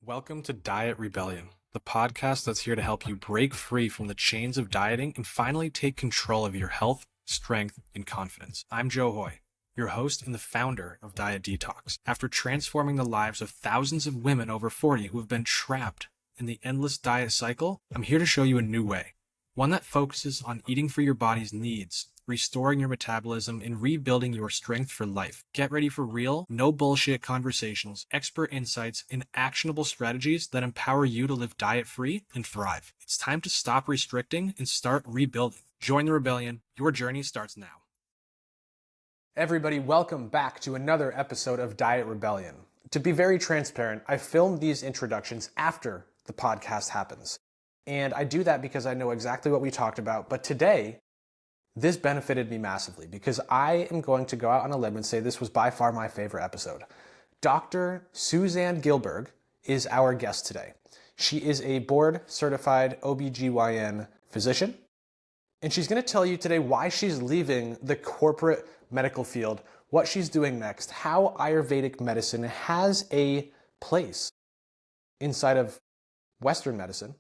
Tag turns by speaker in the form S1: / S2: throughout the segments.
S1: Welcome to Diet Rebellion, the podcast that's here to help you break free from the chains of dieting and finally take control of your health, strength, and confidence. I'm Joe Hoye, your host and the founder of Diet Detox. After transforming the lives of thousands of women over 40 who have been trapped in the endless diet cycle, I'm here to show you a new way. One that focuses on eating for your body's needs, restoring your metabolism, and rebuilding your strength for life. Get ready for real, no bullshit conversations, expert insights, and actionable strategies that empower you to live diet-free and thrive. It's time to stop restricting and start rebuilding. Join the rebellion. Your journey starts now.
S2: Everybody, welcome back to another episode of Diet Rebellion. To be very transparent, I filmed these introductions after the podcast happens. And I do that because I know exactly what we talked about. But today, this benefited me massively because I am going to go out on a limb and say this was by far my favorite episode. Dr. Suzanne Gilberg is our guest today. She is a board-certified OBGYN physician, and she's going to tell you today why she's leaving the corporate medical field, what she's doing next, how Ayurvedic medicine has a place inside of Western medicine,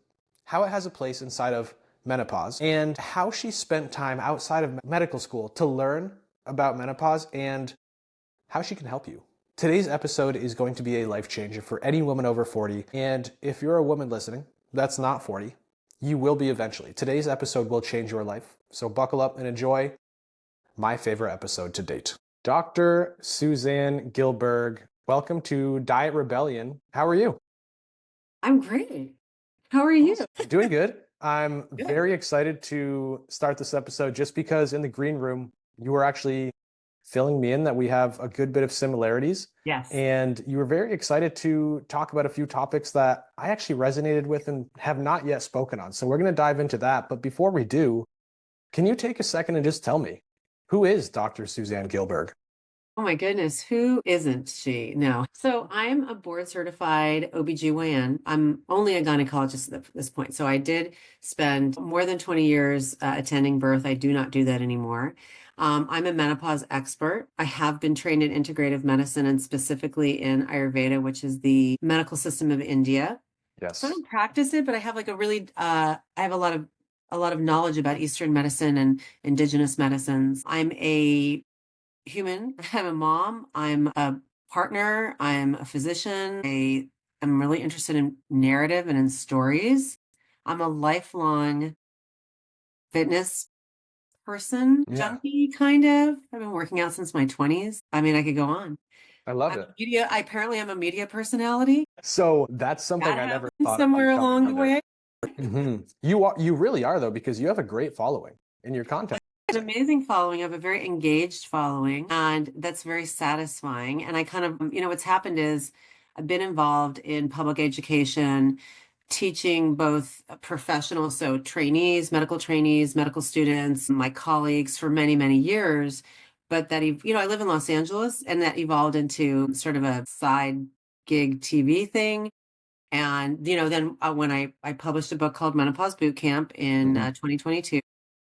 S2: how it has a place inside of menopause, and how she spent time outside of medical school to learn about menopause and how she can help you. Today's episode is going to be a life changer for any woman over 40. And if you're a woman listening that's not 40, you will be eventually. Today's episode will change your life. So buckle up and enjoy my favorite episode to date. Dr. Suzanne Gilberg, welcome to Diet Rebellion. How are you?
S3: I'm great. How are you?
S2: Doing good. I'm very excited to start this episode just because in the green room, you were actually filling me in that we have a good bit of similarities.
S3: Yes.
S2: And you were very excited to talk about a few topics that I actually resonated with and have not yet spoken on. So we're going to dive into that. But before we do, can you take a second and just tell me, who is Dr. Suzanne Gilberg?
S3: Oh my goodness, who isn't she? No. So I'm a board certified OBGYN. I'm only a gynecologist at this point. So I did spend more than 20 years attending birth. I do not do that anymore. I'm a menopause expert. I have been trained in integrative medicine and specifically in Ayurveda, which is the medical system of India.
S2: Yes.
S3: So I don't practice it, but I have like I have a lot of knowledge about Eastern medicine and indigenous medicines. I'm a human. I'm a mom. I'm a partner. I'm a physician. I'm really interested in narrative and in stories. I'm a lifelong fitness person, junkie, kind of. I've been working out since my 20s. I mean, I could go on.
S2: I love it.
S3: I apparently am a media personality.
S2: So that's something I never thought
S3: somewhere along the way.
S2: Mm-hmm. You really are though, because you have a great following in your content.
S3: An amazing following. I have a very engaged following, and that's very satisfying. And I kind of, what's happened is I've been involved in public education, teaching both professionals, so trainees, medical students, my colleagues for many, many years. But that, I live in Los Angeles, and that evolved into sort of a side gig TV thing. And, then when I published a book called Menopause Boot Camp in 2022,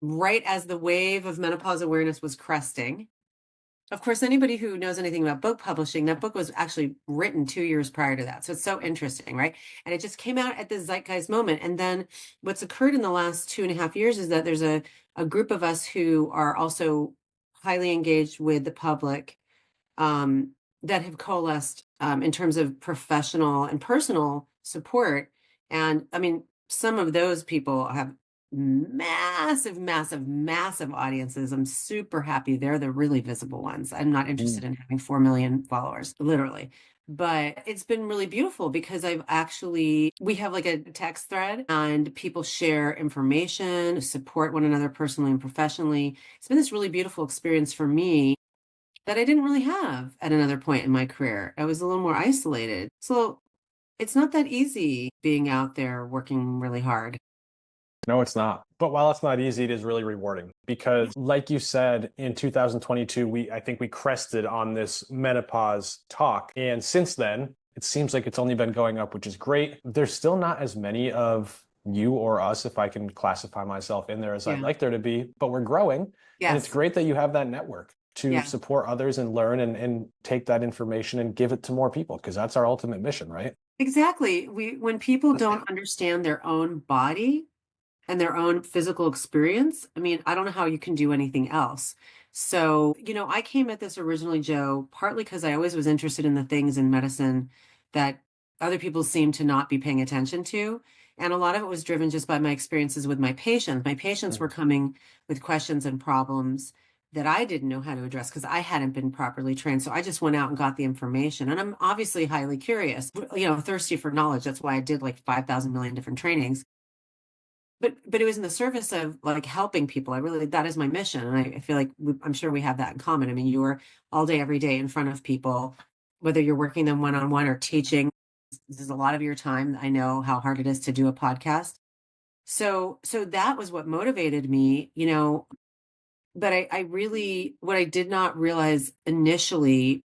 S3: right as the wave of menopause awareness was cresting. Of course, anybody who knows anything about book publishing, that book was actually written 2 years prior to that. So it's so interesting, right? And it just came out at this zeitgeist moment. And then what's occurred in the last 2.5 years is that there's a group of us who are also highly engaged with the public that have coalesced in terms of professional and personal support. And I mean, some of those people have massive audiences. I'm super happy. They're the really visible ones. I'm not interested in having 4 million followers, literally. But it's been really beautiful because we have like a text thread and people share information, support one another personally and professionally. It's been this really beautiful experience for me that I didn't really have at another point in my career. I was a little more isolated. So it's not that easy being out there working really hard.
S2: No, it's not. But while it's not easy, it is really rewarding because like you said, in 2022, I think we crested on this menopause talk. And since then, it seems like it's only been going up, which is great. There's still not as many of you or us, if I can classify myself in there as I'd like there to be, but we're growing. Yes. And it's great that you have that network to support others and learn and take that information and give it to more people because that's our ultimate mission, right?
S3: Exactly. When people don't understand their own body and their own physical experience, I mean, I don't know how you can do anything else. So, I came at this originally, Joe, partly because I always was interested in the things in medicine that other people seem to not be paying attention to. And a lot of it was driven just by my experiences with my patients. My patients were coming with questions and problems that I didn't know how to address because I hadn't been properly trained. So I just went out and got the information. And I'm obviously highly curious, thirsty for knowledge. That's why I did like 5,000 million different trainings. But it was in the service of like helping people. That is my mission. And I feel like I'm sure we have that in common. I mean, you're all day, every day in front of people, whether you're working them one-on-one or teaching. This is a lot of your time. I know how hard it is to do a podcast. So that was what motivated me, but I really, what I did not realize initially,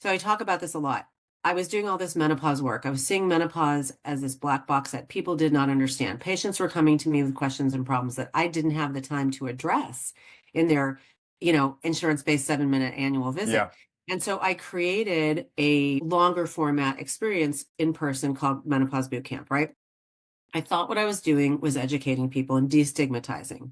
S3: so I talk about this a lot. I was doing all this menopause work. I was seeing menopause as this black box that people did not understand. Patients were coming to me with questions and problems that I didn't have the time to address in their, insurance-based 7-minute annual visit.
S2: Yeah.
S3: And so I created a longer format experience in person called Menopause Boot Camp, right? I thought what I was doing was educating people and destigmatizing,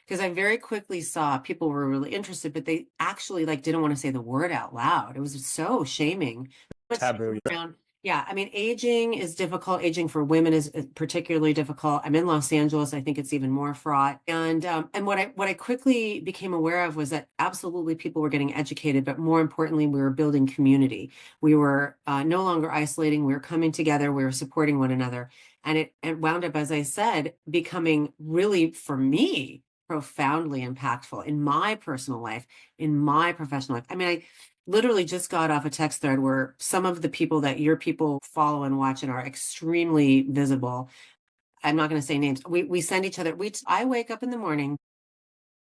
S3: because I very quickly saw people were really interested, but they actually didn't want to say the word out loud. It was so shaming.
S2: Taboo.
S3: Yeah, I mean, aging is difficult. Aging for women is particularly difficult. I'm in Los Angeles. I think it's even more fraught. And what I quickly became aware of was that absolutely people were getting educated, but more importantly, we were building community. We were no longer isolating. We were coming together. We were supporting one another, and it wound up, as I said, becoming really, for me, profoundly impactful in my personal life, in my professional life. I mean, I literally just got off a text thread where some of the people that your people follow and watch and are extremely visible. I'm not going to say names. We send each other. I wake up in the morning.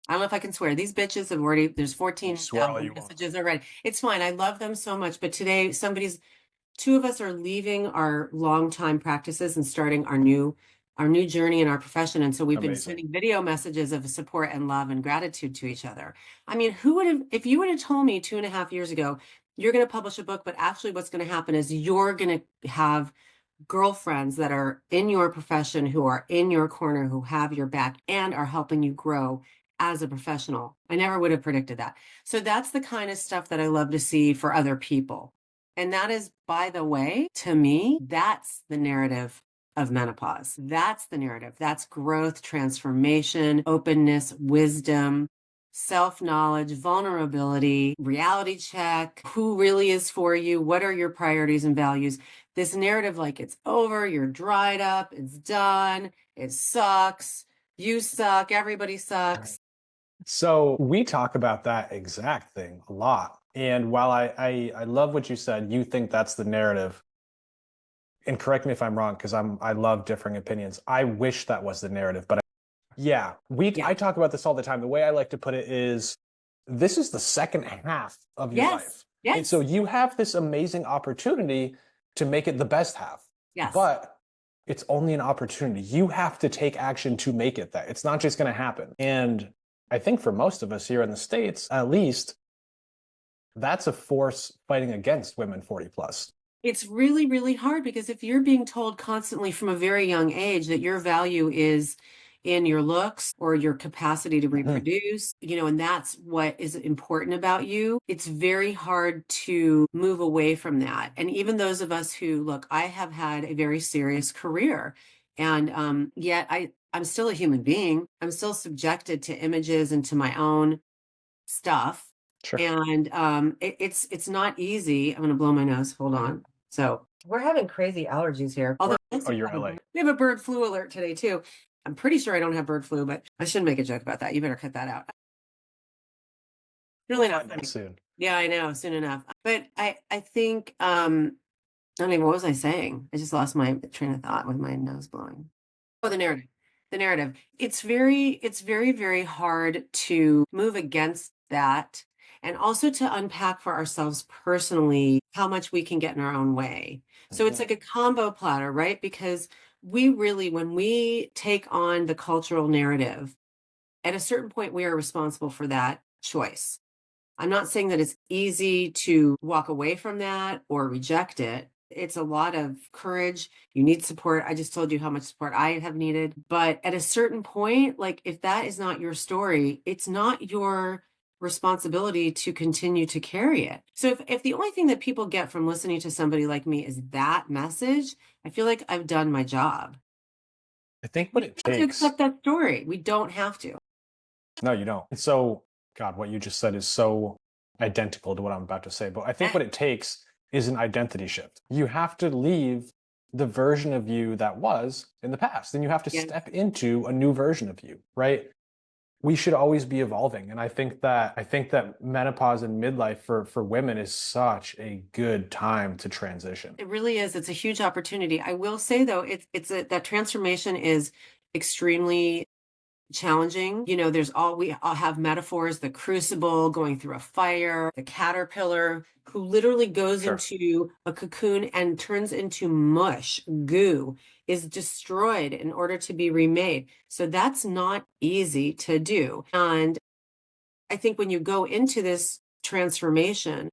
S3: I don't know if I can swear. These bitches have already, there's 14 messages already. It's fine. I love them so much. But today two of us are leaving our longtime practices and starting our new journey in our profession. And so we've been sending video messages of support and love and gratitude to each other. I mean, if you would have told me 2.5 years ago, you're going to publish a book, but actually what's going to happen is you're going to have girlfriends that are in your profession, who are in your corner, who have your back and are helping you grow as a professional. I never would have predicted that. So that's the kind of stuff that I love to see for other people. And that is, by the way, to me, that's the narrative of menopause. That's the narrative. That's growth, transformation, openness, wisdom, self-knowledge, vulnerability, reality check, who really is for you, what are your priorities and values. This narrative, like it's over, you're dried up, it's done, it sucks, you suck, everybody sucks.
S2: So we talk about that exact thing a lot. And while I love what you said, you think that's the narrative. And correct me if I'm wrong, because I love differing opinions. I wish that was the narrative, but I talk about this all the time. The way I like to put it is, this is the second half of your life.
S3: Yes.
S2: And so you have this amazing opportunity to make it the best half.
S3: Yes.
S2: But it's only an opportunity. You have to take action to make it that. It's not just going to happen. And I think for most of us here in the States, at least, that's a force fighting against women 40 plus.
S3: It's really, really hard, because if you're being told constantly from a very young age that your value is in your looks or your capacity to reproduce, and that's what is important about you, it's very hard to move away from that. And even those of us who, look, I have had a very serious career, and yet I'm still a human being. I'm still subjected to images and to my own stuff.
S2: Sure.
S3: And it's not easy. I'm going to blow my nose. Hold on. So we're having crazy allergies here. Although
S2: you're in LA.
S3: We have a bird flu alert today too. I'm pretty sure I don't have bird flu, but I shouldn't make a joke about that. You better cut that out. Really not funny.
S2: Soon.
S3: Yeah, I know. Soon enough. But I think, I don't even, what was I saying? I just lost my train of thought with my nose blowing. Oh, the narrative. The narrative. It's very, very hard to move against that, and also to unpack for ourselves personally how much we can get in our own way. So it's like a combo platter, right? Because we really, when we take on the cultural narrative, at a certain point, we are responsible for that choice. I'm not saying that it's easy to walk away from that or reject it. It's a lot of courage. You need support. I just told you how much support I have needed. But at a certain point, like if that is not your story, it's not your responsibility to continue to carry it. So if the only thing that people get from listening to somebody like me is that message, I feel like I've done my job.
S2: I think
S3: We
S2: what
S3: don't
S2: it
S3: have to
S2: takes.
S3: accept that story. We don't have to.
S2: No, you don't. It's so, God, what you just said is so identical to what I'm about to say. But I think what it takes is an identity shift. You have to leave the version of you that was in the past, and you have to
S3: Yeah.
S2: step into a new version of you, right? We should always be evolving. And I think that menopause and midlife for women is such a good time to transition.
S3: It really is. It's a huge opportunity. I will say though, that transformation is extremely challenging. You know, we all have metaphors, the crucible going through a fire, the caterpillar who literally goes
S2: Sure.
S3: into a cocoon and turns into mush, goo, is destroyed in order to be remade. So that's not easy to do. And I think when you go into this transformation,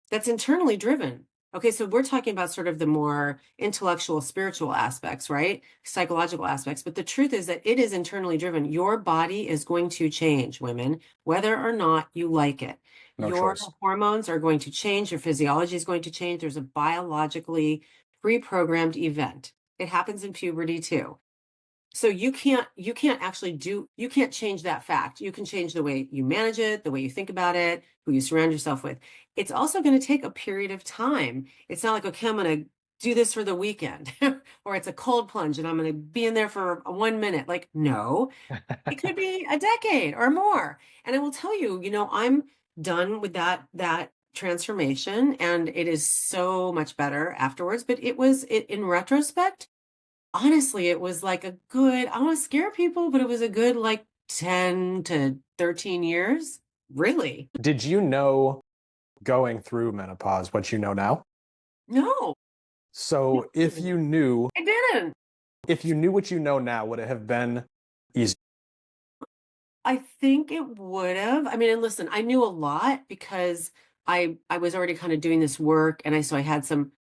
S3: that's internally driven. Okay, so we're talking about sort of the more intellectual, spiritual aspects, right? Psychological aspects. But the truth is that it is internally driven. Your body is going to change, women, whether or not you like it.
S2: No
S3: Your
S2: choice.
S3: hormones are going to change. Your physiology is going to change. There's a biologically pre-programmed event. It happens in puberty too. So you can't you can't change that fact. You can change the way you manage it, the way you think about it, who you surround yourself with. It's also going to take a period of time. It's not like, okay, I'm going to do this for the weekend or it's a cold plunge and I'm going to be in there for 1 minute. Like, no, it could be a decade or more. And I will tell you, I'm done with that transformation and it is so much better afterwards. But in retrospect, honestly, it was like a good, I don't want to scare people, but it was a good like 10 to 13 years. Really?
S2: Did you know going through menopause what you know now?
S3: No,
S2: So if you knew
S3: I didn't.
S2: what you know now, would it have been easy?
S3: I think it would have. I mean, and listen, I knew a lot because I was already kind of doing this work and I had some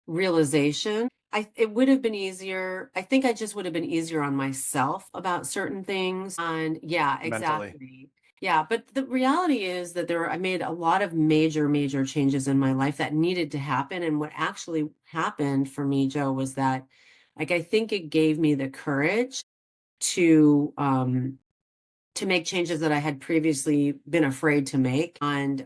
S3: realization. It would have been easier. I think I just would have been easier on myself about certain things. And yeah,
S2: Mentally?
S3: exactly. Yeah, but the reality is that I made a lot of major, major changes in my life that needed to happen. And what actually happened for me, Joe, was that like I think it gave me the courage to make changes that I had previously been afraid to make. And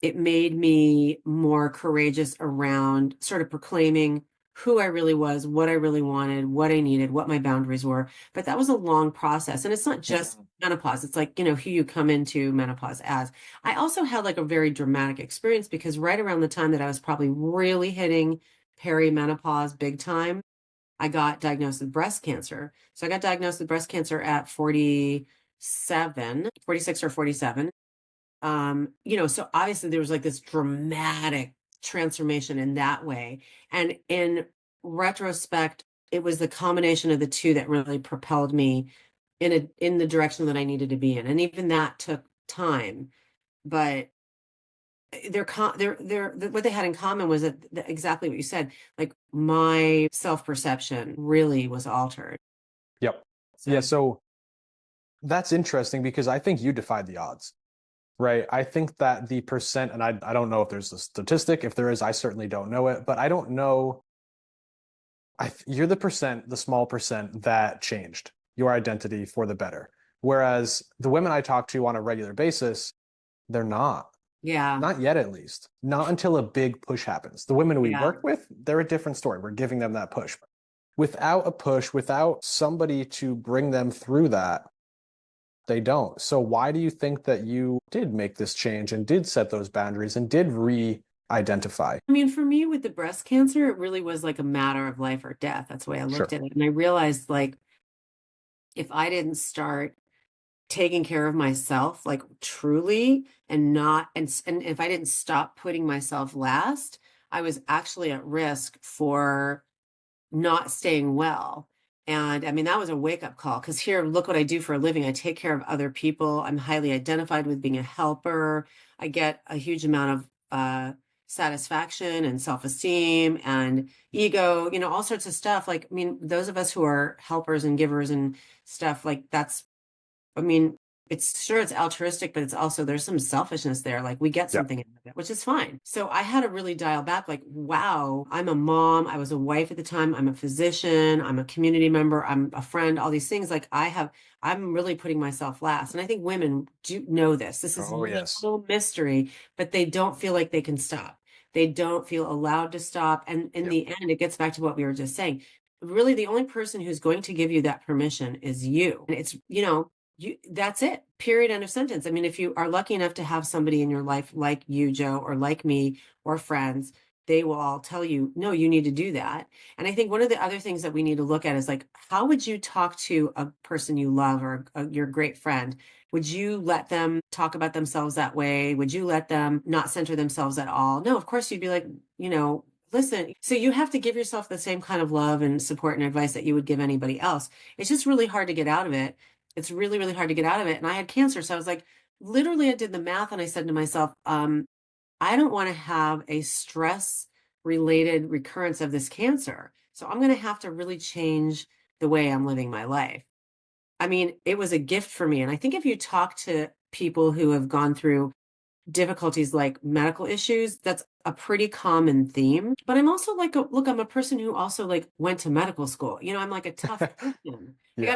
S3: it made me more courageous around sort of proclaiming who I really was, what I really wanted, what I needed, what my boundaries were. But that was a long process. And it's not just menopause. It's like, who you come into menopause as. I also had like a very dramatic experience because right around the time that I was probably really hitting perimenopause big time, I got diagnosed with breast cancer. So I got diagnosed with breast cancer at 46 or 47. So obviously there was like this dramatic transformation in that way. And in retrospect, it was the combination of the two that really propelled me in the direction that I needed to be in. And even that took time, but what they had in common was that exactly what you said, like my self-perception really was altered.
S2: Yep.
S3: So
S2: Yeah. So that's interesting because I think you defied the odds, right? I think that the percent, and I don't know if there's a statistic. If there is, I certainly don't know it, but I don't know. You're the small percent that changed your identity for the better. Whereas the women I talk to on a regular basis, they're not.
S3: yeah,
S2: Not yet, at least. Not until a big push happens. The women we
S3: yeah.
S2: work with, they're a different story. We're giving them that push. Without a push, without somebody to bring them through that, they don't. So why do you think that you did make this change and did set those boundaries and did re-identify?
S3: I mean, for me with the breast cancer, it really was like a matter of life or death. That's the way I looked
S2: Sure.
S3: at it. And I realized like if I didn't start taking care of myself like truly and not and if I didn't stop putting myself last, I was actually at risk for not staying well. And I mean, that was a wake up call because here, look what I do for a living. I take care of other people. I'm highly identified with being a helper. I get a huge amount of satisfaction and self-esteem and ego, all sorts of stuff. Like, I mean, those of us who are helpers and givers and stuff, like I mean, it's altruistic, but it's also, there's some selfishness there. Like we get
S2: Yeah.
S3: something out of it, which is fine. So I had to really dial back, like, wow, I'm a mom. I was a wife at the time. I'm a physician. I'm a community member. I'm a friend, all these things. Like I'm really putting myself last. And I think women do know this. This is
S2: Yes.
S3: no mystery, but they don't feel like they can stop. They don't feel allowed to stop. And in the end, it gets back to what we were just saying. Really, the only person who's going to give you that permission is you. And it's, that's it. Period. End of sentence. I mean, if you are lucky enough to have somebody in your life like you, Joe, or like me, or friends, they will all tell you, no, you need to do that. And I think one of the other things that we need to look at is like, how would you talk to a person you love or your great friend? Would you let them talk about themselves that way? Would you let them not center themselves at all? No, of course you'd be like, listen. So you have to give yourself the same kind of love and support and advice that you would give anybody else. It's just really hard to get out of it. It's really, really hard to get out of it. And I had cancer. So I was like, literally, I did the math and I said to myself, I don't want to have a stress related recurrence of this cancer. So I'm going to have to really change the way I'm living my life. I mean, it was a gift for me. And I think if you talk to people who have gone through difficulties like medical issues, that's a pretty common theme. But I'm also like, I'm a person who also like went to medical school. I'm like a tough person. Like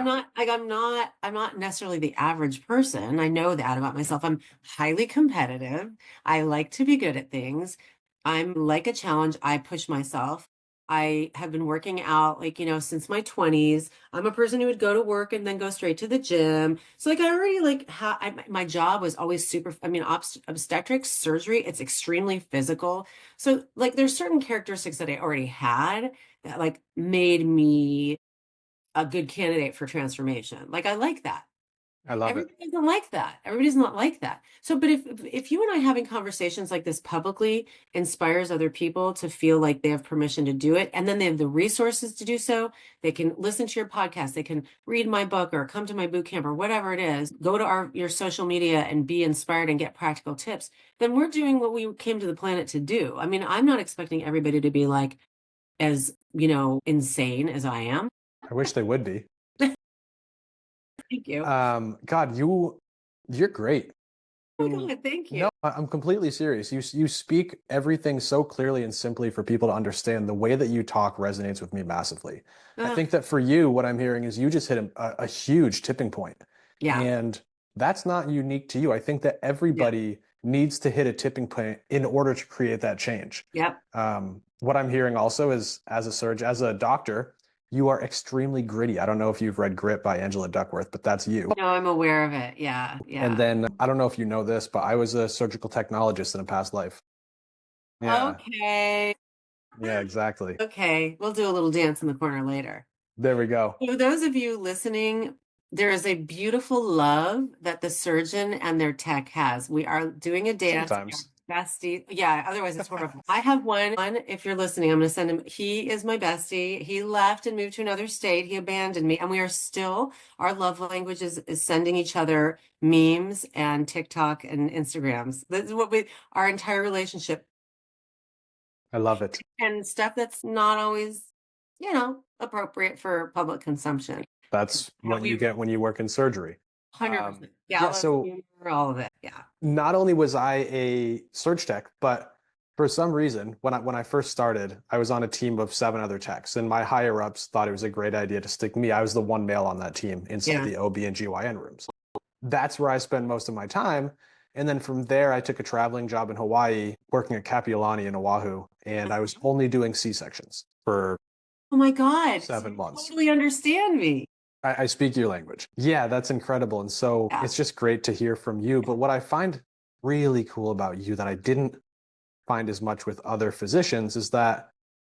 S3: I'm not necessarily the average person. I know that about myself. I'm highly competitive. I like to be good at things. I'm like a challenge. I push myself. I have been working out like, since my 20s. I'm a person who would go to work and then go straight to the gym. So like I already like my job was always super, obstetrics, surgery, it's extremely physical. So like there's certain characteristics that I already had that like made me a good candidate for transformation. Like I like that.
S2: I love it.
S3: Everybody doesn't like that. Everybody's not like that. So, but if you and I having conversations like this publicly inspires other people to feel like they have permission to do it, and then they have the resources to do so, they can listen to your podcast, they can read my book or come to my boot camp or whatever it is, go to your social media and be inspired and get practical tips, then we're doing what we came to the planet to do. I mean, I'm not expecting everybody to be like as, insane as I am.
S2: I wish they would be.
S3: Thank you.
S2: God, you're great.
S3: Oh my God, thank you.
S2: No, I'm completely serious. You speak everything so clearly and simply for people to understand. The way that you talk resonates with me massively. I think that for you, what I'm hearing is you just hit a huge tipping point.
S3: Yeah.
S2: And that's not unique to you. I think that everybody needs to hit a tipping point in order to create that change.
S3: Yep.
S2: What I'm hearing also is as a doctor, you are extremely gritty. I don't know if you've read Grit by Angela Duckworth, but that's you.
S3: No, I'm aware of it. Yeah. Yeah.
S2: And then I don't know if you know this, but I was a surgical technologist in a past life. Yeah.
S3: Okay.
S2: Yeah, exactly.
S3: Okay. We'll do a little dance in the corner later.
S2: There we go.
S3: For those of you listening, there is a beautiful love that the surgeon and their tech has. We are doing a dance.
S2: Sometimes.
S3: Bestie. Yeah, otherwise it's horrible. I have one. If you're listening, I'm going to send him. He is my bestie. He left and moved to another state. He abandoned me. And we are still, our love language is sending each other memes and TikTok and Instagrams. This is what our entire relationship.
S2: I love it.
S3: And stuff that's not always, appropriate for public consumption.
S2: That's what you get when you work in surgery.
S3: 100%.
S2: So
S3: all of it. Yeah.
S2: Not only was I a surge tech, but for some reason, when I first started, I was on a team of 7 other techs, and my higher ups thought it was a great idea to stick me. I was the one male on that team inside the OB and GYN rooms. That's where I spend most of my time. And then from there, I took a traveling job in Hawaii, working at Kapiolani in Oahu, and I was only doing C-sections for
S3: oh my God,
S2: 7 months.
S3: You totally understand me.
S2: I speak your language. Yeah, that's incredible. And so it's just great to hear from you. But what I find really cool about you that I didn't find as much with other physicians is that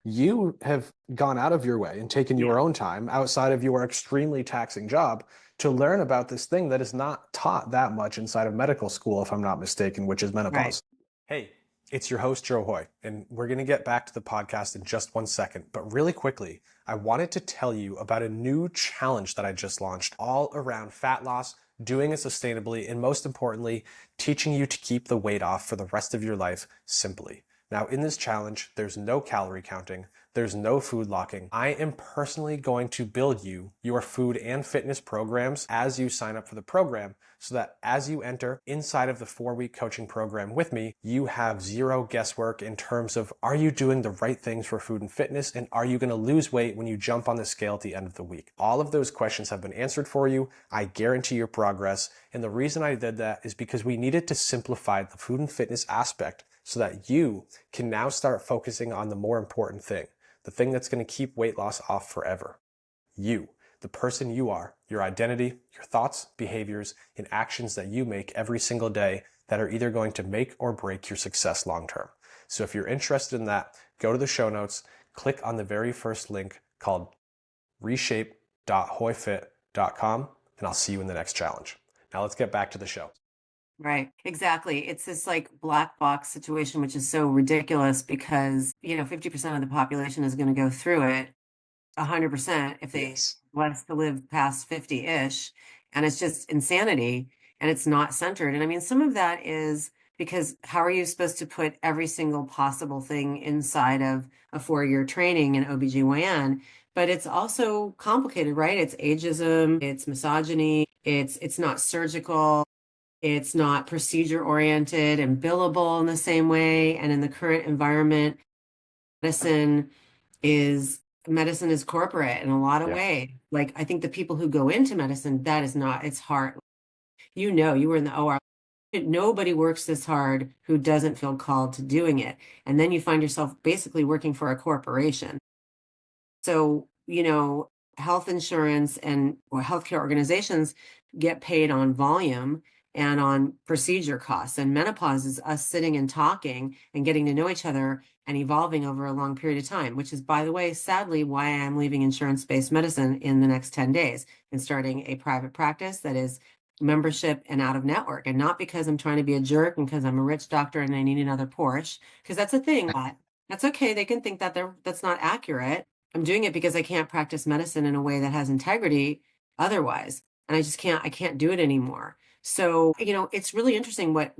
S2: you have gone out of your way and taken your own time outside of your extremely taxing job to learn about this thing that is not taught that much inside of medical school, if I'm not mistaken, which is menopause. Right. Hey, it's your host, Joe Hoye, and we're going to get back to the podcast in just one second. But really quickly, I wanted to tell you about a new challenge that I just launched all around fat loss, doing it sustainably, and most importantly, teaching you to keep the weight off for the rest of your life simply. Now, in this challenge, there's no calorie counting, there's no food locking. I am personally going to build you your food and fitness programs as you sign up for the program, so that as you enter inside of the 4-week coaching program with me, you have zero guesswork in terms of, are you doing the right things for food and fitness, and are you going to lose weight when you jump on the scale at the end of the week? All of those questions have been answered for you. I guarantee your progress. And the reason I did that is because we needed to simplify the food and fitness aspect so that you can now start focusing on the more important thing, the thing that's going to keep weight loss off forever. You, the person you are, your identity, your thoughts, behaviors, and actions that you make every single day that are either going to make or break your success long term. So if you're interested in that, go to the show notes, click on the very first link called reshape.hoyfit.com, and I'll see you in the next challenge. Now let's get back to the show.
S3: Right. Exactly. It's this like black box situation, which is so ridiculous because, 50% of the population is going to go through it 100% if they want us to live past 50-ish. And it's just insanity and it's not centered. And I mean, some of that is because how are you supposed to put every single possible thing inside of a 4-year training in OBGYN? But it's also complicated, right? It's ageism, it's misogyny, it's not surgical. It's not procedure oriented and billable in the same way. And in the current environment, medicine is corporate in a lot of ways. Like, I think the people who go into medicine, that is not, it's hard. You were in the OR. Nobody works this hard who doesn't feel called to doing it. And then you find yourself basically working for a corporation. So, health insurance or healthcare organizations get paid on volume and on procedure costs. And menopause is us sitting and talking and getting to know each other and evolving over a long period of time, which is, by the way, sadly, why I'm leaving insurance-based medicine in the next 10 days and starting a private practice that is membership and out of network. And not because I'm trying to be a jerk and because I'm a rich doctor and I need another Porsche, because that's a thing. That's okay. They can think that that's not accurate. I'm doing it because I can't practice medicine in a way that has integrity otherwise. And I can't do it anymore. So, it's really interesting what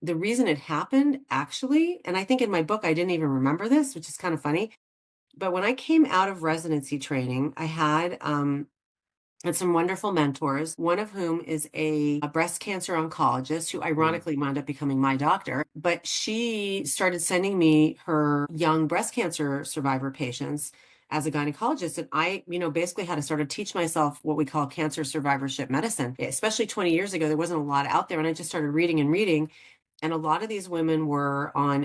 S3: the reason it happened actually. And I think in my book, I didn't even remember this, which is kind of funny. But when I came out of residency training, I had some wonderful mentors, one of whom is a breast cancer oncologist who ironically wound up becoming my doctor. But she started sending me her young breast cancer survivor patients as a gynecologist. And I, basically had to sort of teach myself what we call cancer survivorship medicine. Especially 20 years ago, there wasn't a lot out there. And I just started reading and reading. And a lot of these women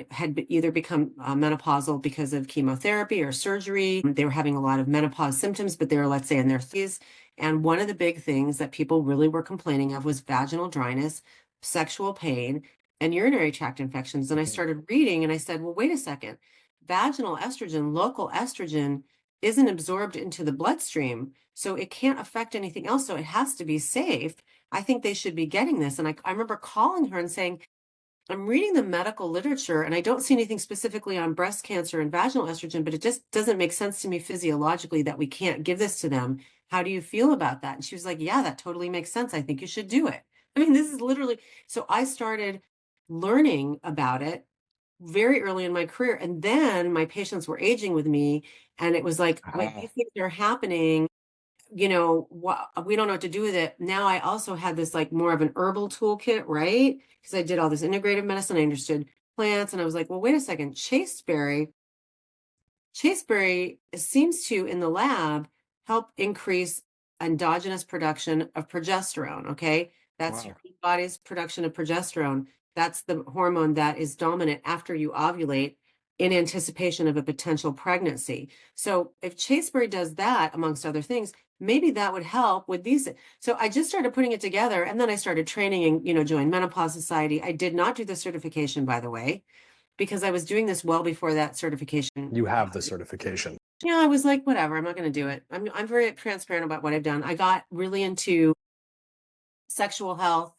S3: had either become menopausal because of chemotherapy or surgery. They were having a lot of menopause symptoms, but they were, let's say, in their 30s. And one of the big things that people really were complaining of was vaginal dryness, sexual pain, and urinary tract infections. And I started reading and I said, well, wait a second. Vaginal estrogen, local estrogen, isn't absorbed into the bloodstream, so it can't affect anything else. So it has to be safe. I think they should be getting this. And I remember calling her and saying, I'm reading the medical literature and I don't see anything specifically on breast cancer and vaginal estrogen, but it just doesn't make sense to me physiologically that we can't give this to them. How do you feel about that? And she was like, yeah, that totally makes sense. I think you should do it. I mean, this is literally, so I started learning about it very early in my career. And then my patients were aging with me and it was like, wait, these things are happening. What we don't know what to do with it. Now I also had this like more of an herbal toolkit, right? Because I did all this integrative medicine. I understood plants and I was like, well, wait a second, chasteberry seems to, in the lab, help increase endogenous production of progesterone. Okay. That's your body's production of progesterone. That's the hormone that is dominant after you ovulate in anticipation of a potential pregnancy. So if chasteberry does that, amongst other things, maybe that would help with these. So I just started putting it together and then I started training and, joined Menopause Society. I did not do the certification, by the way, because I was doing this well before that certification.
S2: You have the certification.
S3: Yeah, I was like, whatever, I'm not going to do it. I'm very transparent about what I've done. I got really into sexual health.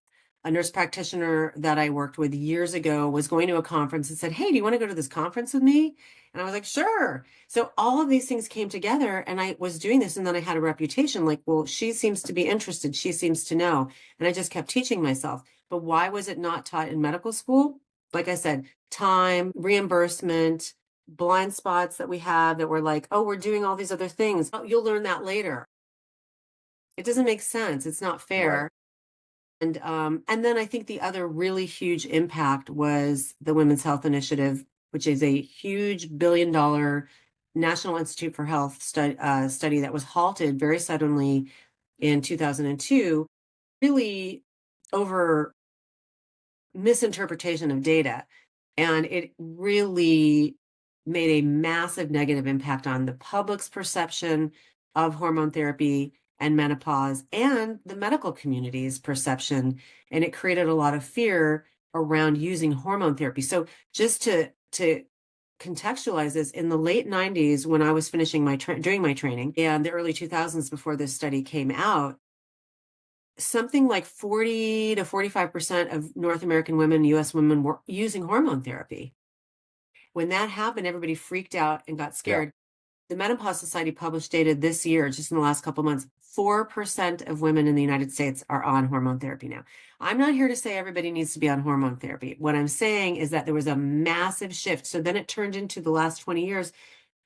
S3: A nurse practitioner that I worked with years ago was going to a conference and said, hey, do you want to go to this conference with me? And I was like, sure. So all of these things came together and I was doing this. And then I had a reputation like, well, she seems to be interested. She seems to know. And I just kept teaching myself. But why was it not taught in medical school? like I said, time, reimbursement, blind spots that we have that we're like, oh, we're doing all these other things. Oh, you'll learn that later. It doesn't make sense. It's not fair.
S2: Right.
S3: And then I think the other really huge impact was the Women's Health Initiative, which is a huge $1 billion National Institute for Health study that was halted very suddenly in 2002, really over misinterpretation of data. And it really made a massive negative impact on the public's perception of hormone therapy and menopause and the medical community's perception. And it created a lot of fear around using hormone therapy. So just to contextualize this, in the late 90s, when I was finishing doing my training, and the early 2000s before this study came out, something like 40 to 45% of North American women, US women, were using hormone therapy. When that happened, everybody freaked out and got
S2: Yeah.
S3: scared. The Menopause Society published data this year, just in the last couple of months, 4% of women in the United States are on hormone therapy now. I'm not here to say everybody needs to be on hormone therapy. What I'm saying is that there was a massive shift. So then it turned into the last 20 years.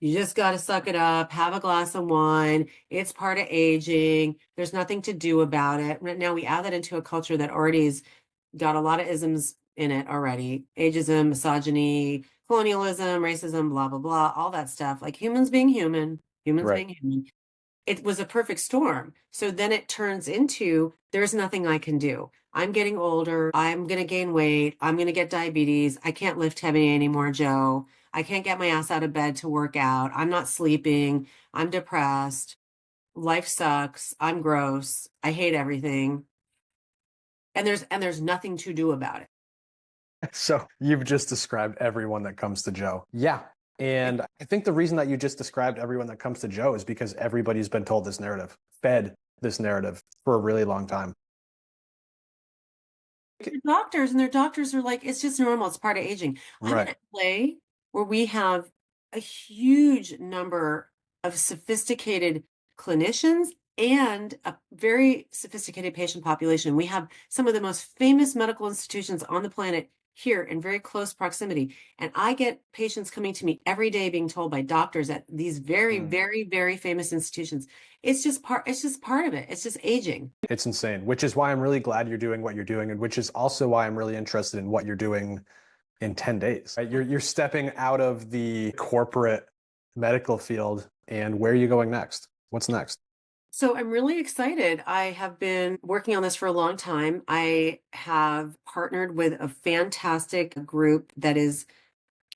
S3: You just got to suck it up, have a glass of wine. It's part of aging. There's nothing to do about it. Right now, we add that into a culture that already's got a lot of isms in it already. Ageism, misogyny, colonialism, racism, blah, blah, blah, all that stuff. Like humans being human, humans
S2: Right.
S3: being human. It was a perfect storm. So then it turns into there's nothing I can do. I'm getting older. I'm going to gain weight. I'm going to get diabetes. I can't lift heavy anymore, Joe. I can't get my ass out of bed to work out. I'm not sleeping. I'm depressed. Life sucks. I'm gross. I hate everything. And there's nothing to do about it.
S2: So you've just described everyone that comes to Joe. Yeah. And I think the reason that you just described everyone that comes to Joe is because everybody's been told this narrative, fed this narrative for a really long time.
S3: Doctors, and their doctors are like, it's just normal. It's part of aging. I'm in
S2: Right.
S3: LA where we have a huge number of sophisticated clinicians and a very sophisticated patient population. We have some of the most famous medical institutions on the planet here in very close proximity. And I get patients coming to me every day being told by doctors at these very, very, very famous institutions. It's just part of it. It's just aging.
S2: It's insane, which is why I'm really glad you're doing what you're doing, and which is also why I'm really interested in what you're doing in 10 days. Right? You're stepping out of the corporate medical field, and where are you going next? What's next?
S3: So I'm really excited. I have been working on this for a long time. I have partnered with a fantastic group that is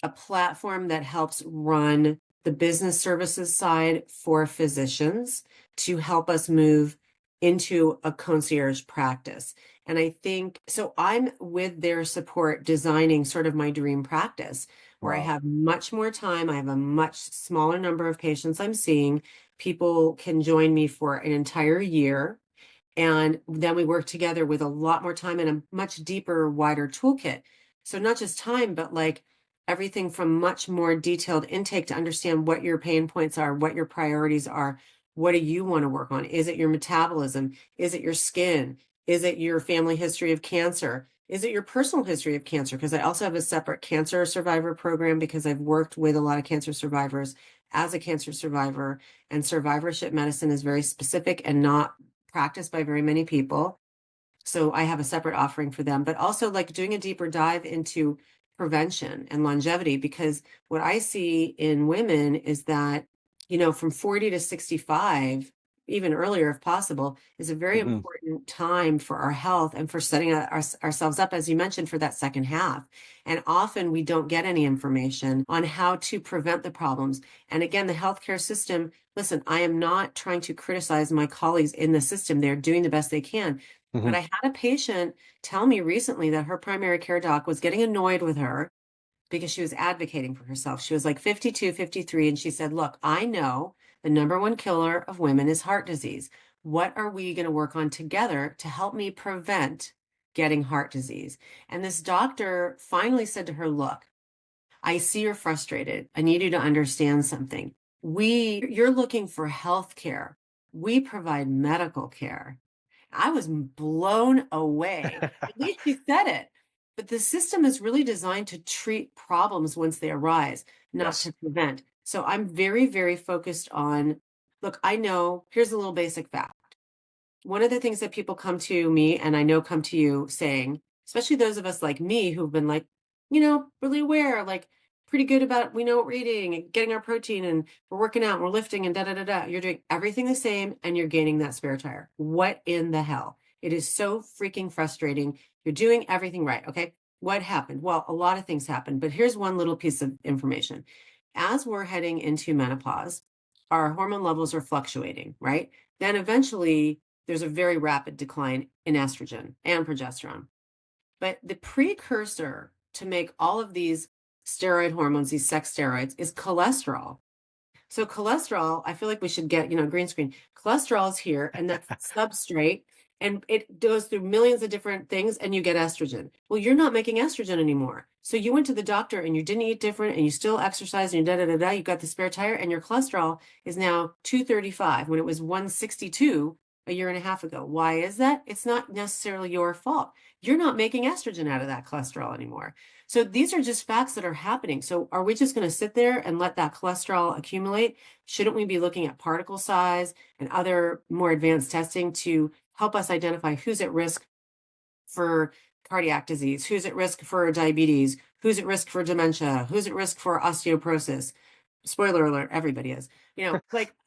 S3: a platform that helps run the business services side for physicians to help us move into a concierge practice. And I think so I'm with their support designing sort of my dream practice where I
S2: Wow.
S3: have much more time. I have a much smaller number of patients I'm seeing. People can join me for an entire year. And then we work together with a lot more time and a much deeper, wider toolkit. So not just time, but like everything from much more detailed intake to understand what your pain points are, what your priorities are. What do you want to work on? Is it your metabolism? Is it your skin? Is it your family history of cancer? Is it your personal history of cancer? Because I also have a separate cancer survivor program because I've worked with a lot of cancer survivors as a cancer survivor, and survivorship medicine is very specific and not practiced by very many people. So I have a separate offering for them, but also like doing a deeper dive into prevention and longevity, because what I see in women is that, from 40 to 65, even earlier if possible, is a very important time for our health and for setting ourselves up, as you mentioned, for that second half. And often we don't get any information on how to prevent the problems. And again, the healthcare system, listen, I am not trying to criticize my colleagues in the system. They're doing the best they can. But I had a patient tell me recently that her primary care doc was getting annoyed with her because she was advocating for herself. She was like 52, 53, and she said, look, I know the number one killer of women is heart disease. What are we going to work on together to help me prevent getting heart disease? And this doctor finally said to her, look, I see you're frustrated. I need you to understand something. You're looking for health care. We provide medical care. I was blown away. At least she said it. But the system is really designed to treat problems once they arise, not
S2: Yes.
S3: to prevent. So I'm very, very focused on, look, I know, here's a little basic fact. One of the things that people come to me and I know come to you saying, especially those of us like me who've been like, really aware, like pretty good about, we know what we're eating and getting our protein and we're working out and we're lifting and da da da da. You're doing everything the same and you're gaining that spare tire. What in the hell? It is so freaking frustrating. You're doing everything right. Okay. What happened? Well, a lot of things happened, but here's one little piece of information. As we're heading into menopause, our hormone levels are fluctuating, right? Then eventually there's a very rapid decline in estrogen and progesterone. But the precursor to make all of these steroid hormones, these sex steroids, is cholesterol. So cholesterol, I feel like we should get, green screen. Cholesterol is here and that's substrate and it goes through millions of different things and you get estrogen. Well, you're not making estrogen anymore. So you went to the doctor and you didn't eat different and you still exercise and you da da da da, you got the spare tire and your cholesterol is now 235 when it was 162 a year and a half ago. Why is that? It's not necessarily your fault. You're not making estrogen out of that cholesterol anymore. So these are just facts that are happening. So are we just going to sit there and let that cholesterol accumulate? Shouldn't we be looking at particle size and other more advanced testing to help us identify who's at risk for cardiac disease, who's at risk for diabetes, who's at risk for dementia, who's at risk for osteoporosis? Spoiler alert, everybody is, and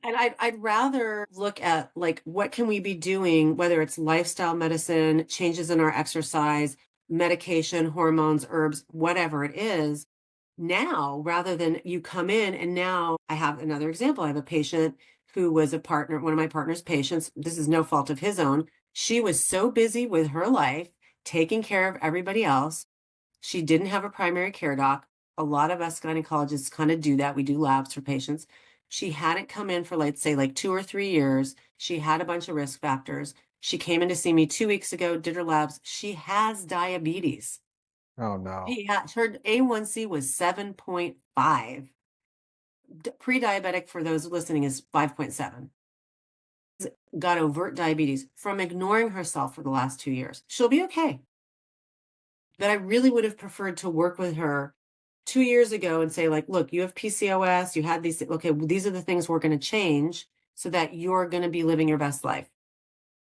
S3: I'd rather look at like, what can we be doing, whether it's lifestyle medicine, changes in our exercise, medication, hormones, herbs, whatever it is now, rather than you come in. And now I have another example. I have a patient who was a partner, one of my partner's patients. This is no fault of his own. She was so busy with her life, taking care of everybody else. She didn't have a primary care doc. A lot of us gynecologists kind of do that. We do labs for patients. She hadn't come in for, let's say, like 2 or 3 years. She had a bunch of risk factors. She came in to see me 2 weeks ago, did her labs. She has diabetes.
S2: Oh no.
S3: Her A1C was 7.5. Pre-diabetic, for those listening, is 5.7. Got overt diabetes from ignoring herself for the last 2 years. She'll be okay. But I really would have preferred to work with her 2 years ago and say, like, look, you have PCOS, you had these, okay, these are the things we're going to change so that you're going to be living your best life.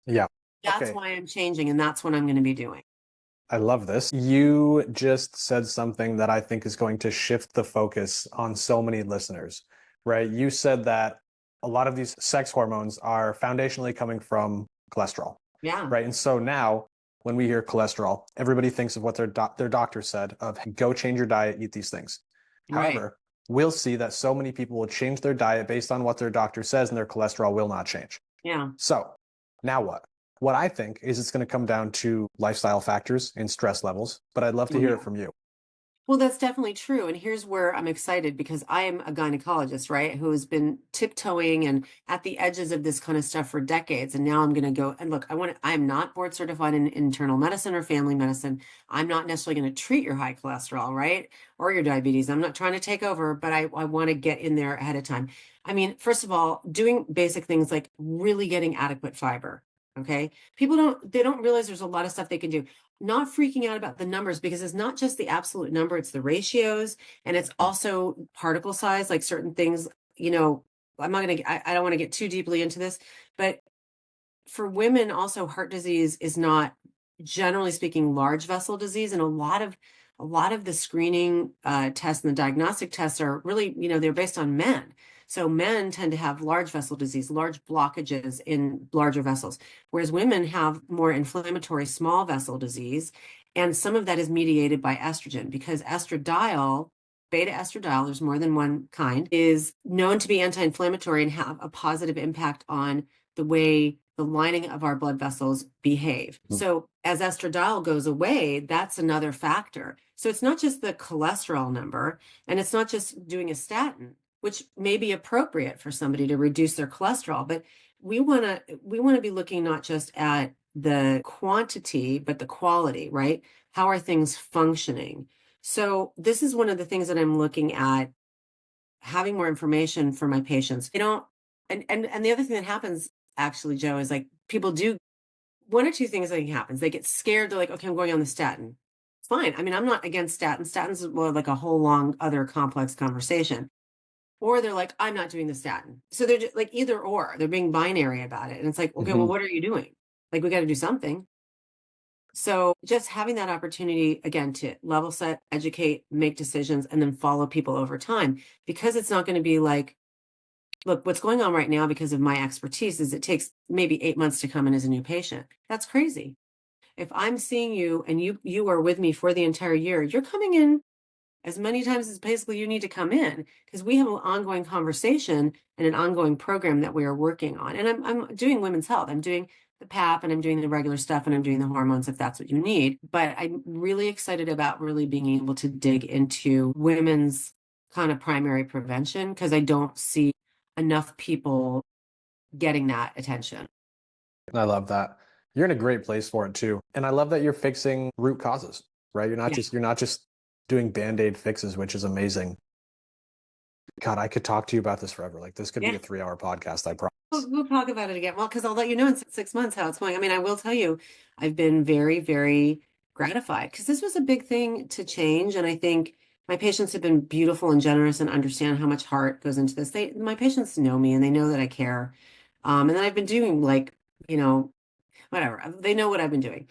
S2: Yeah.
S3: That's
S2: Okay.
S3: why I'm changing, and that's what I'm going to be doing.
S2: I love this. You just said something that I think is going to shift the focus on so many listeners, right? You said that a lot of these sex hormones are foundationally coming from cholesterol,
S3: Yeah.
S2: right? And so now when we hear cholesterol, everybody thinks of what their doctor said of go change your diet, eat these things.
S3: Right.
S2: However, we'll see that so many people will change their diet based on what their doctor says and their cholesterol will not change.
S3: Yeah.
S2: So now what? What I think is it's going to come down to lifestyle factors and stress levels, but I'd love to hear it from you.
S3: Well, that's definitely true. And here's where I'm excited, because I am a gynecologist, right, who has been tiptoeing and at the edges of this kind of stuff for decades. And now I'm going to go and look, I'm not board certified in internal medicine or family medicine. I'm not necessarily going to treat your high cholesterol, right, or your diabetes. I'm not trying to take over, but I want to get in there ahead of time. I mean, first of all, doing basic things like really getting adequate fiber. Okay. People don't realize there's a lot of stuff they can do. Not freaking out about the numbers, because it's not just the absolute number, it's the ratios, and it's also particle size, like certain things, I'm not going to, I don't want to get too deeply into this, but for women also, heart disease is not, generally speaking, large vessel disease. And a lot of the screening tests and the diagnostic tests are really, they're based on men. So men tend to have large vessel disease, large blockages in larger vessels, whereas women have more inflammatory small vessel disease. And some of that is mediated by estrogen, because estradiol, beta estradiol, there's more than one kind, is known to be anti-inflammatory and have a positive impact on the way the lining of our blood vessels behave. So as estradiol goes away, that's another factor. So it's not just the cholesterol number, and it's not just doing a statin, which may be appropriate for somebody to reduce their cholesterol, but we want to be looking not just at the quantity, but the quality, right? How are things functioning? So this is one of the things that I'm looking at, having more information for my patients. And the other thing that happens, actually, Joe, is like, people do one or two things that happens. They get scared. They're like, okay, I'm going on the statin. fine. I mean, I'm not against statins. Statins is more like a whole long other complex conversation. Or they're like, I'm not doing the statin. So they're just like either or. They're being binary about it. And it's like, okay, well, what are you doing? Like, we got to do something. So just having that opportunity again to level set, educate, make decisions, and then follow people over time, because it's not going to be like, look, what's going on right now because of my expertise is it takes maybe 8 months to come in as a new patient. That's crazy. If I'm seeing you and you are with me for the entire year, you're coming in as many times as basically you need to come in, because we have an ongoing conversation and an ongoing program that we are working on. And I'm doing women's health. I'm doing the PAP and I'm doing the regular stuff and I'm doing the hormones if that's what you need. But I'm really excited about really being able to dig into women's kind of primary prevention, because I don't see enough people getting that attention.
S2: I love that. You're in a great place for it too. And I love that you're fixing root causes, right? You're not just doing band-aid fixes, which is amazing. God, I could talk to you about this forever. Like this could be a 3-hour podcast, I promise.
S3: We'll talk about it again. Well, because I'll let you know in 6 months how it's going. I mean, I will tell you, I've been very, very gratified because this was a big thing to change. And I think my patients have been beautiful and generous and understand how much heart goes into this. My patients know me and they know that I care. And then I've been doing like, whatever. They know what I've been doing.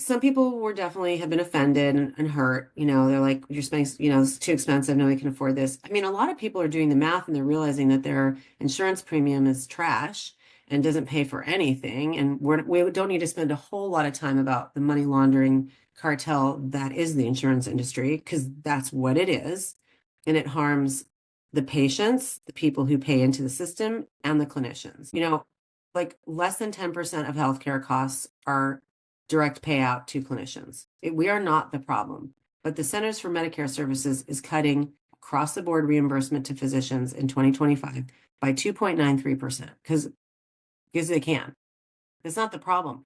S3: Some people were definitely have been offended and hurt. They're like, you're spending, it's too expensive. Nobody can afford this. I mean, a lot of people are doing the math and they're realizing that their insurance premium is trash and doesn't pay for anything. And we don't need to spend a whole lot of time about the money laundering cartel that is the insurance industry, because that's what it is. And it harms the patients, the people who pay into the system, and the clinicians. Like less than 10% of healthcare costs are direct payout to clinicians. We are not the problem, but the Centers for Medicare Services is cutting across the board reimbursement to physicians in 2025 by 2.93% because they can. It's not the problem.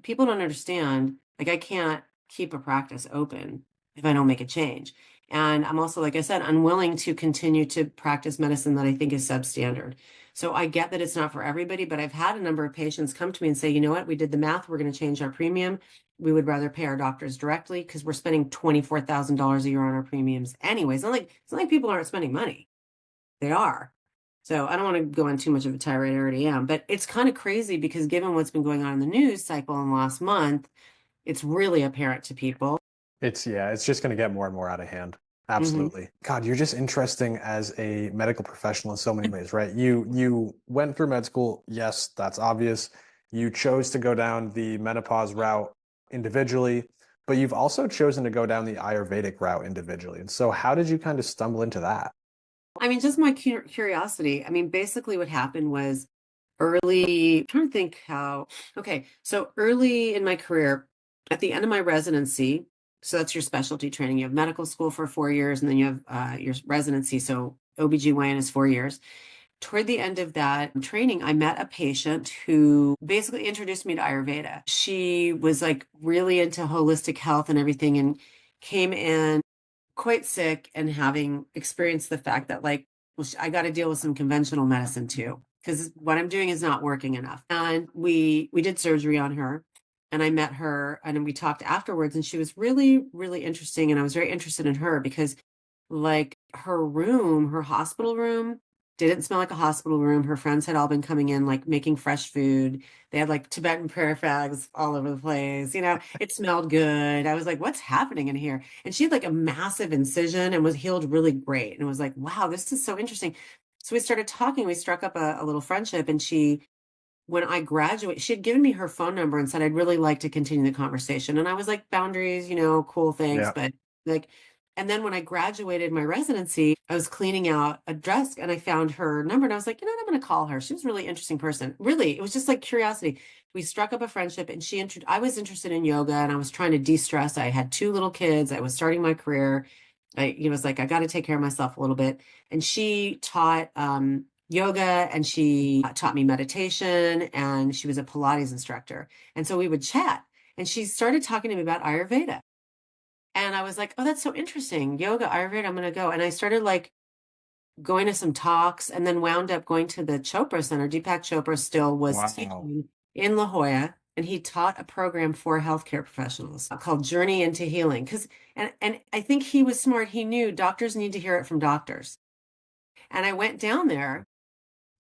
S3: People don't understand, like I can't keep a practice open if I don't make a change. And I'm also, like I said, unwilling to continue to practice medicine that I think is substandard. So I get that it's not for everybody, but I've had a number of patients come to me and say, you know what, we did the math, we're going to change our premium. We would rather pay our doctors directly because we're spending $24,000 a year on our premiums anyways. It's not like people aren't spending money. They are. So I don't want to go on too much of a tirade, I already am, but it's kind of crazy because given what's been going on in the news cycle in the last month, it's really apparent to people.
S2: It's just going to get more and more out of hand. Absolutely. God, you're just interesting as a medical professional in so many ways, right? You went through med school. Yes, that's obvious. You chose to go down the menopause route individually, but you've also chosen to go down the Ayurvedic route individually. And so how did you kind of stumble into that?
S3: I mean, just my curiosity. I mean, basically what happened was I'm trying to think so early in my career, at the end of my residency, so that's your specialty training. You have medical school for 4 years and then you have your residency. So OBGYN is 4 years. Toward the end of that training, I met a patient who basically introduced me to Ayurveda. She was like really into holistic health and everything and came in quite sick and having experienced the fact that I got to deal with some conventional medicine too, because what I'm doing is not working enough. And we did surgery on her and I met her and we talked afterwards and she was really, really interesting. And I was very interested in her because like her hospital room didn't smell like a hospital room. Her friends had all been coming in, like making fresh food. They had like Tibetan prayer flags all over the place. It smelled good. I was like, what's happening in here? And she had like a massive incision and was healed really great. And it was like, wow, this is so interesting. So we started talking. We struck up a little friendship. And when I graduated, she had given me her phone number and said, I'd really like to continue the conversation. And I was like, boundaries, cool things.
S2: Yeah.
S3: But like, and then when I graduated my residency, I was cleaning out a desk and I found her number and I was like, I'm going to call her. She was a really interesting person. Really, it was just like curiosity. We struck up a friendship and I was interested in yoga and I was trying to de-stress. I had 2 little kids. I was starting my career. I was like, I got to take care of myself a little bit. And she taught yoga and she taught me meditation and she was a Pilates instructor. And so we would chat and she started talking to me about Ayurveda. And I was like, oh, that's so interesting. Yoga, Ayurveda, I'm going to go. And I started like going to some talks and then wound up going to the Chopra Center. Deepak Chopra still was teaching in La Jolla. and he taught a program for healthcare professionals called Journey into Healing. And I think he was smart. He knew doctors need to hear it from doctors. And I went down there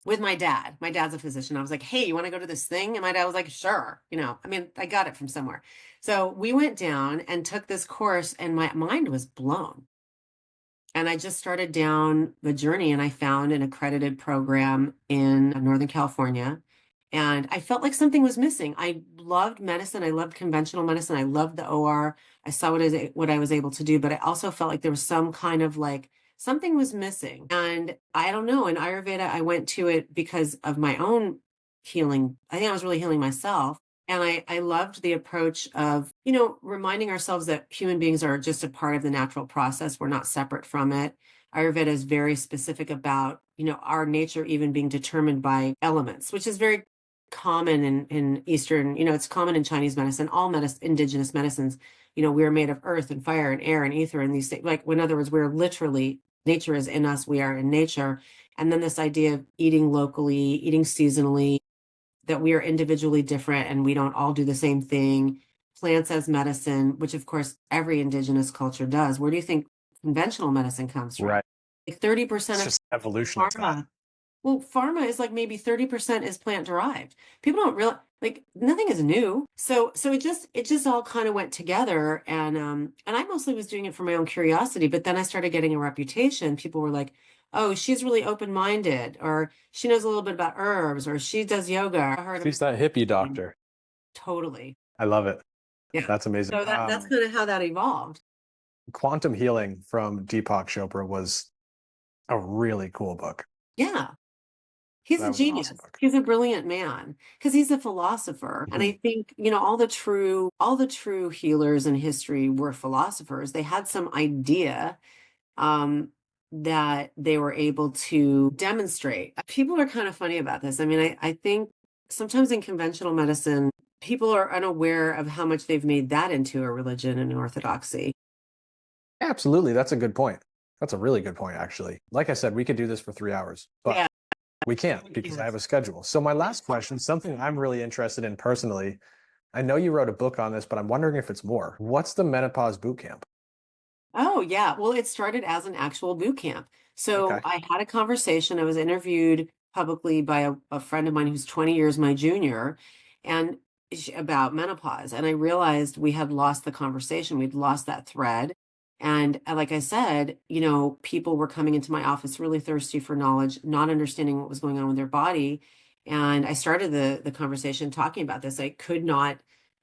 S3: with my dad. My dad's a physician. I was like, hey, you want to go to this thing? And my dad was like, sure. I mean, I got it from somewhere. So we went down and took this course, and my mind was blown. And I just started down the journey, and I found an accredited program in Northern California. And I felt like something was missing. I loved medicine. I loved conventional medicine. I loved the OR. I saw what I was able to do, but I also felt like there was some kind of like something was missing. And I don't know. In Ayurveda, I went to it because of my own healing. I think I was really healing myself. And I loved the approach of, reminding ourselves that human beings are just a part of the natural process. We're not separate from it. Ayurveda is very specific about, our nature even being determined by elements, which is very common in Eastern, it's common in Chinese medicine, all indigenous medicines, we're made of earth and fire and air and ether and these things. Like, in other words, we're literally, nature is in us, we are in nature. And then this idea of eating locally, eating seasonally, that we are individually different and we don't all do the same thing. Plants as medicine, which of course every indigenous culture does. Where do you think conventional medicine comes from?
S2: Right.
S3: Like 30%
S2: It's
S3: of
S2: just evolution of that.
S3: pharma. Well, pharma is like maybe 30% is plant derived. People don't realize, like, nothing is new. So it just all kind of went together. And I mostly was doing it for my own curiosity, but then I started getting a reputation. People were like, oh, she's really open-minded, or she knows a little bit about herbs, or she does yoga. I heard
S2: She's that hippie doctor.
S3: Totally.
S2: I love it.
S3: Yeah.
S2: That's amazing.
S3: So that's kind of how that evolved.
S2: Quantum Healing from Deepak Chopra was a really cool book.
S3: Yeah. He's
S2: That
S3: a
S2: was an
S3: genius.
S2: awesome book.
S3: He's a brilliant man because he's a philosopher. And I think, all the true healers in history were philosophers. They had some idea that they were able to demonstrate. People are kind of funny about this. I mean, I think sometimes in conventional medicine, people are unaware of how much they've made that into a religion and orthodoxy.
S2: Absolutely. That's a good point. That's a really good point, actually. Like I said, we could do this for 3 hours, but
S3: Yeah.
S2: we can't because I have a schedule. So my last question, something I'm really interested in personally, I know you wrote a book on this, but I'm wondering if it's more. What's the Menopause Boot Camp?
S3: Oh, yeah. Well, it started as an actual boot camp. So
S2: Okay.
S3: I had a conversation. I was interviewed publicly by a friend of mine who's 20 years my junior, and about menopause. And I realized we had lost the conversation. We'd lost that thread. And like I said, people were coming into my office really thirsty for knowledge, not understanding what was going on with their body. And I started the conversation talking about this. I could not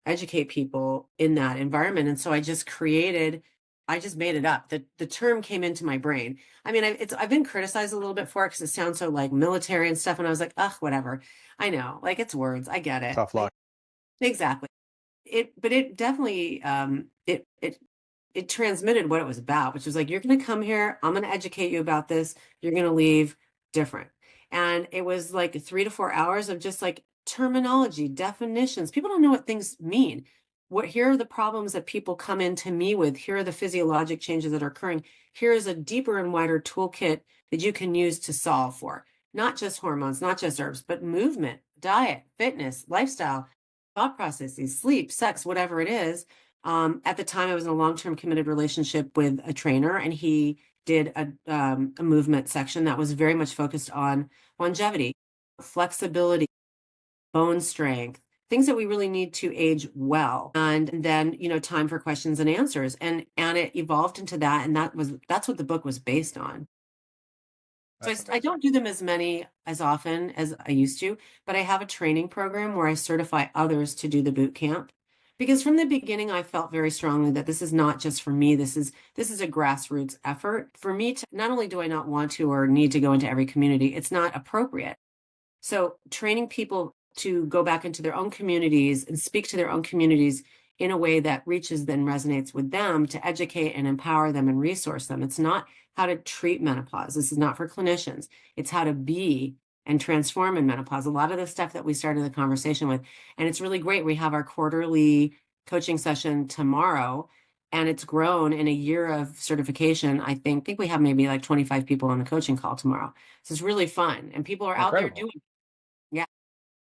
S3: educate people in that environment. And so I just made it up. The term came into my brain. I mean, I've been criticized a little bit for it because it sounds so like military and stuff. And I was like, ugh, whatever. I know, like, it's words. I get it.
S2: Tough luck.
S3: Exactly. But it definitely it transmitted what it was about, which was like, you're going to come here, I'm going to educate you about this, you're going to leave different. And it was like 3 to 4 hours of just like terminology, definitions. People don't know what things mean. Here are the problems that people come into me with. Here are the physiologic changes that are occurring. Here is a deeper and wider toolkit that you can use to solve for not just hormones, not just herbs, but movement, diet, fitness, lifestyle, thought processes, sleep, sex, whatever it is. At the time, I was in a long-term committed relationship with a trainer, and he did a movement section that was very much focused on longevity, flexibility, bone strength, things that we really need to age well. And then, time for questions and answers. And it evolved into that. And that's what the book was based on. So I don't do them as often as I used to, but I have a training program where I certify others to do the boot camp. Because from the beginning, I felt very strongly that this is not just for me. This is a grassroots effort. For me to, not only do I not want to or need to go into every community, it's not appropriate. So training people to go back into their own communities and speak to their own communities in a way that reaches and resonates with them, to educate and empower them and resource them. It's not how to treat menopause. This is not for clinicians. It's how to be and transform in menopause. A lot of the stuff that we started the conversation with, and it's really great. We have our quarterly coaching session tomorrow, and it's grown in a year of certification. I think we have maybe like 25 people on the coaching call tomorrow. So it's really fun, and people are out there doing. Yeah.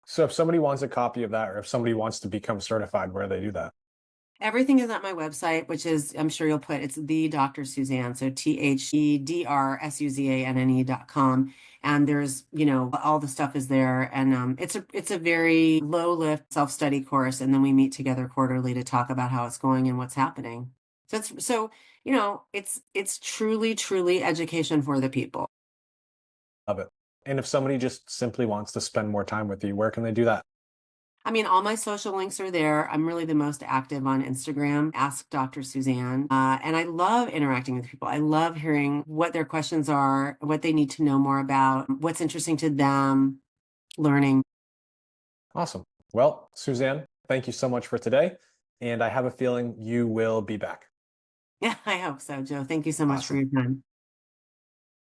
S2: So if somebody wants a copy of that, or if somebody wants to become certified, where do they do that?
S3: Everything is at my website, which is, I'm sure you'll put, it's the Dr. Suzanne. So THEDRSUZANNE.com. And there's, all the stuff is there. And it's a very low lift self-study course. And then we meet together quarterly to talk about how it's going and what's happening. It's truly, truly education for the people.
S2: Love it. And if somebody just simply wants to spend more time with you, where can they do that?
S3: I mean, all my social links are there. I'm really the most active on Instagram, Ask Dr. Suzanne. And I love interacting with people. I love hearing what their questions are, what they need to know more about, what's interesting to them, learning.
S2: Awesome. Well, Suzanne, thank you so much for today. And I have a feeling you will be back.
S3: Yeah, I hope so, Joe. Thank you so much for
S2: Awesome.
S3: your time.